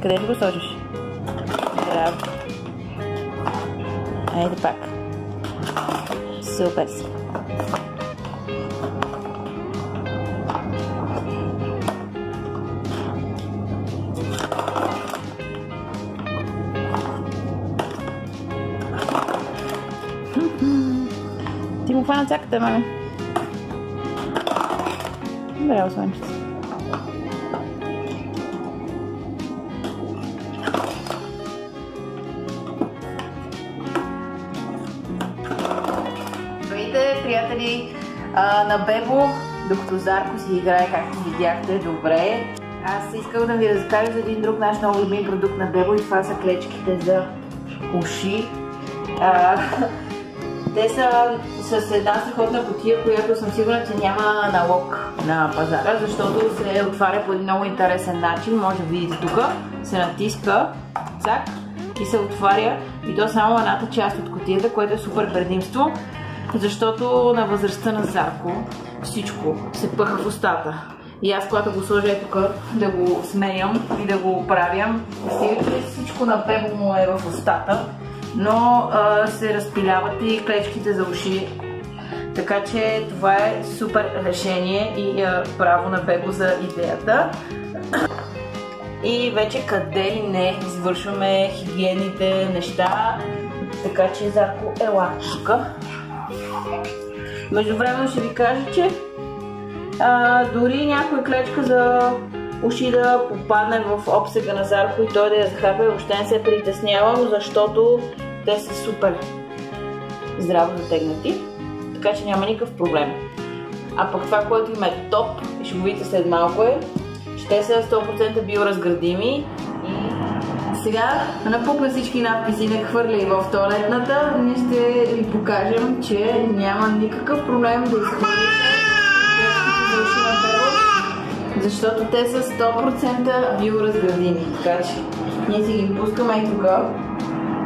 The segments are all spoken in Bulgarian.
Къде ще го сложиш? Браво. Айде пак. Супер си. Ти му хвана цяката, маме. Браво, слънчето. Здравейте, приятели на Бебо, докато Зарко си играе, както видяхте добре. Аз исках да ви разкажа за един друг наш много любим продукт на Бебо и това са клечките за уши. Те са с една страхотна кутия, която съм сигурна, че няма налог на пазара, защото се отваря по един много интересен начин. Може да видите тук, се натиска, цак, и се отваря и то само едната част от кутията, което е супер предимство, защото на възрастта на Зарко всичко се пъха в устата. И аз, когато го сложа е тук да го сменям и да го оправям, стига, че всичко на Бебо му е в устата, но се разпиляват и клечките за уши. Така че това е супер решение и право на Бебо за идеята. И вече къде ли не извършваме хигиените неща, така че Зарко, ела тук. Междувременно ще ви кажа, че дори някоя клечка за уши да попадне в обсега на Зарко и той да я захапе, въобще не се притеснявам, защото те са супер здраво затегнати, така че няма никакъв проблем. А пък това, което им е топ, и ще го видите след малко че те са 100% биоразградими. И сега напукна всички надписи, не хвърли в тоалетната, ние ще ви покажем, че няма никакъв проблем да изхвърлите клечките за уши на Бебо, защото те са 100% биоразградими. Така че ние си ги пускаме и тук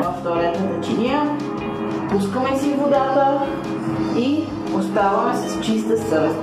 в тоалетната чиния, пускаме си водата и оставаме с чиста съвест.